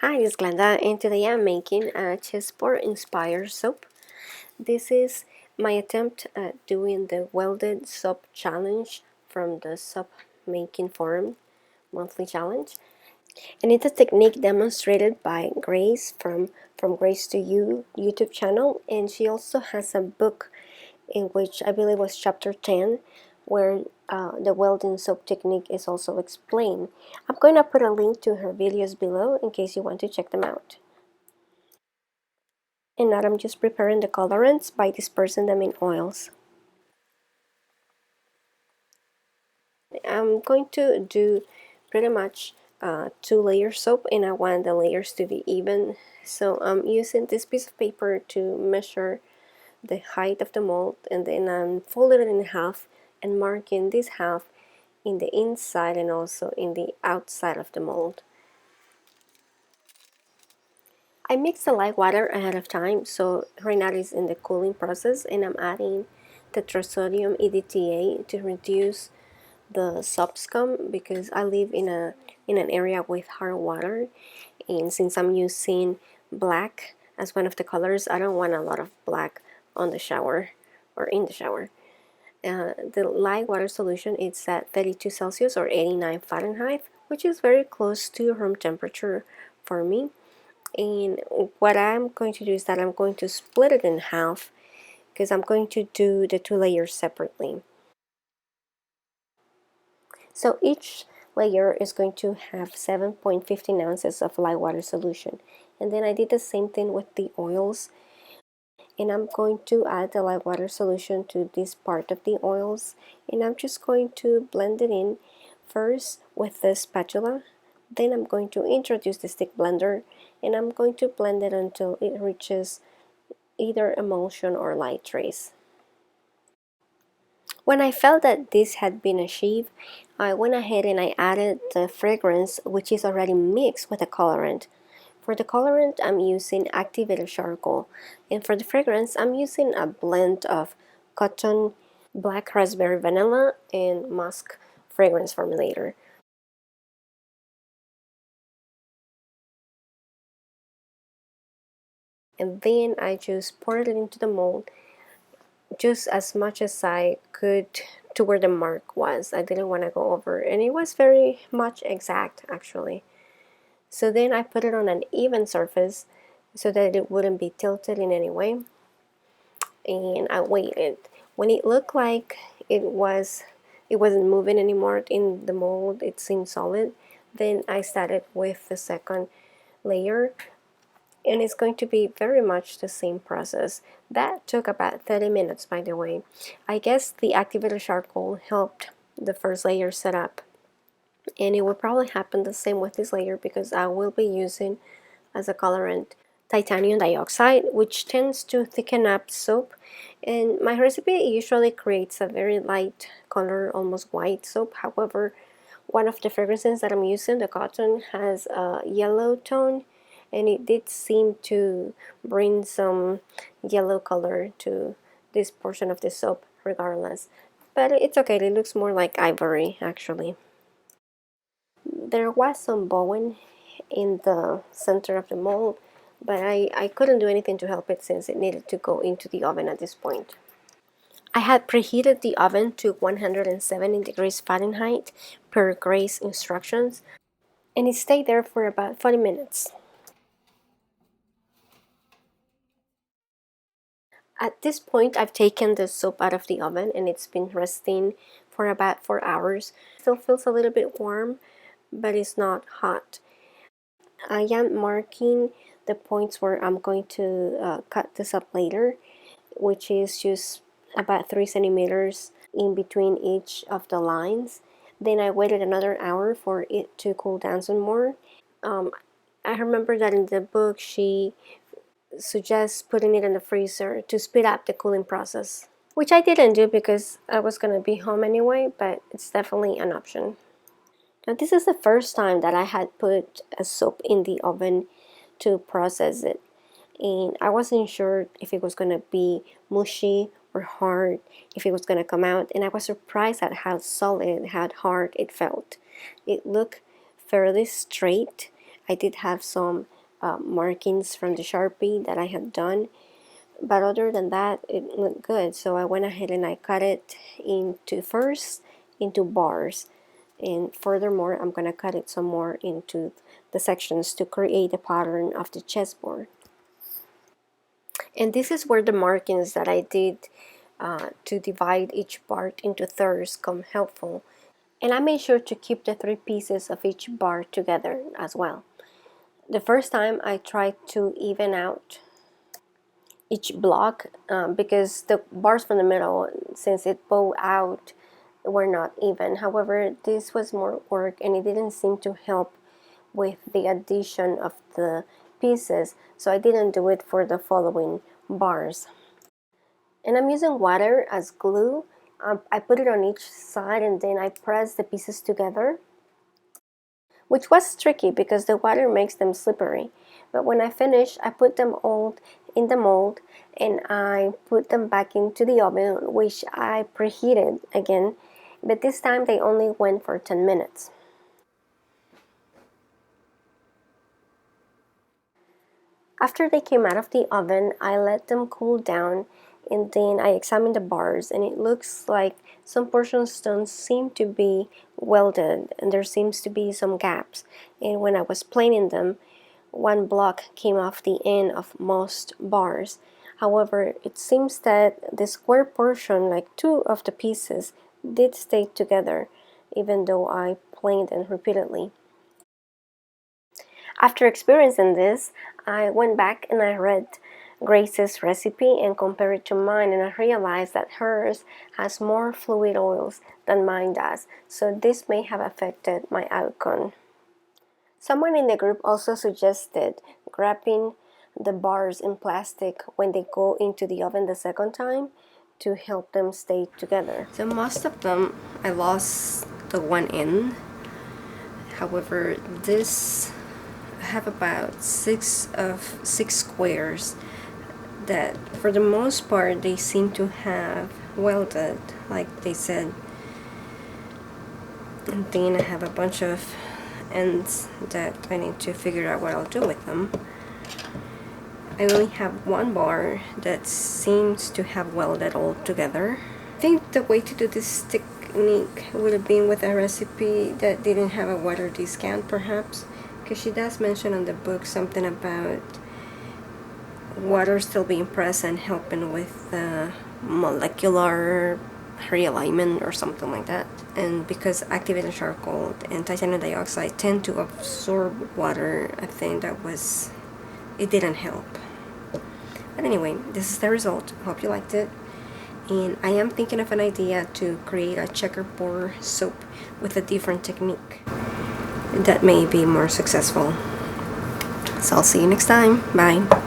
Hi, it's Glenda, and today I'm making a chessboard inspired soap. This is my attempt at doing the welded soap challenge from the soap making forum monthly challenge. And it's a technique demonstrated by Grace from Grace to You YouTube channel, and she also has a book in which I believe was chapter 10 where the welding soap technique is also explained. I'm going to put a link to her videos below in case you want to check them out. And now I'm just preparing the colorants by dispersing them in oils. I'm going to do pretty much 2 layer soap, and I want the layers to be even. So I'm using this piece of paper to measure the height of the mold, and then I'm folding it in half and marking this half in the inside and also in the outside of the mold. I mix the light water ahead of time, so right now it's in the cooling process, and I'm adding tetrasodium EDTA to reduce the soap scum because I live in an area with hard water, and since I'm using black as one of the colors, I don't want a lot of black on the shower or in the shower. The light water solution is at 32 Celsius or 89 Fahrenheit, which is very close to room temperature for me. And what I'm going to do is that I'm going to split it in half because I'm going to do the 2 layers separately. So each layer is going to have 7.15 ounces of light water solution. And then I did the same thing with the oils. And I'm going to add the light water solution to this part of the oils. And I'm just going to blend it in first with the spatula. Then I'm going to introduce the stick blender, and I'm going to blend it until it reaches either emulsion or light trace. When I felt that this had been achieved, I went ahead and I added the fragrance, which is already mixed with the colorant. For the colorant, I'm using activated charcoal, and for the fragrance, I'm using a blend of cotton, black raspberry vanilla, and musk fragrance formulator. And then I just poured it into the mold just as much as I could to where the mark was. I didn't want to go over, and it was very much exact actually. So then I put it on an even surface so that it wouldn't be tilted in any way, and I waited. When it looked like it wasn't moving anymore in the mold, it seemed solid, then I started with the second layer, and it's going to be very much the same process. That took about 30 minutes, by the way. I guess the activated charcoal helped the first layer set up, and it will probably happen the same with this layer because I will be using as a colorant titanium dioxide, which tends to thicken up soap, and my recipe usually creates a very light color, almost white soap. However, one of the fragrances that I'm using, the cotton, has a yellow tone, and it did seem to bring some yellow color to this portion of the soap regardless, but it's okay. It looks more like ivory actually. There was some bowing in the center of the mold, but I couldn't do anything to help it since it needed to go into the oven at this point. I had preheated the oven to 170 degrees Fahrenheit per Grace instructions, and it stayed there for about 40 minutes. At this point, I've taken the soap out of the oven and it's been resting for about 4 hours. Still feels a little bit warm, but it's not hot. I am marking the points where I'm going to cut this up later, which is just about 3 centimeters in between each of the lines. Then I waited another hour for it to cool down some more. I remember that in the book she suggests putting it in the freezer to speed up the cooling process, which I didn't do because I was going to be home anyway, but it's definitely an option. Now this is the first time that I had put a soap in the oven to process it, and I wasn't sure if it was going to be mushy or hard, if it was going to come out, and I was surprised at how solid, how hard it felt. It looked fairly straight. I did have some markings from the Sharpie that I had done, but other than that it looked good. So I went ahead and I cut it into bars, and furthermore I'm gonna cut it some more into the sections to create the pattern of the chessboard. And this is where the markings that I did to divide each part into thirds come helpful. And I made sure to keep the 3 pieces of each bar together as well. The first time I tried to even out each block because the bars from the middle, since it bowed out, were not even. However, this was more work and it didn't seem to help with the addition of the pieces, so I didn't do it for the following bars. And I'm using water as glue. I put it on each side and then I press the pieces together, which was tricky because the water makes them slippery. But when I finished, I put them all in the mold and I put them back into the oven, which I preheated again, but this time they only went for 10 minutes. After they came out of the oven, I let them cool down and then I examined the bars, and it looks like some portions don't seem to be welded and there seems to be some gaps. And when I was planing them, one block came off the end of most bars. However, it seems that the square portion, like 2 of the pieces, did stay together even though I planed them repeatedly. After experiencing this, I went back and I read Grace's recipe and compared it to mine, and I realized that hers has more fluid oils than mine does, so this may have affected my outcome. Someone in the group also suggested wrapping the bars in plastic when they go into the oven the second time to help them stay together. So most of them I lost the one end. However, this I have about 6 squares that for the most part they seem to have welded like they said, and then I have a bunch of ends that I need to figure out what I'll do with them. I only have one bar that seems to have welded all together. I think the way to do this technique would have been with a recipe that didn't have a water discount perhaps, because she does mention on the book something about water still being present helping with the molecular realignment or something like that. And because activated charcoal and titanium dioxide tend to absorb water, I think it didn't help. But anyway, this is the result. Hope you liked it. And I am thinking of an idea to create a checkerboard soap with a different technique that may be more successful. So I'll see you next time. Bye.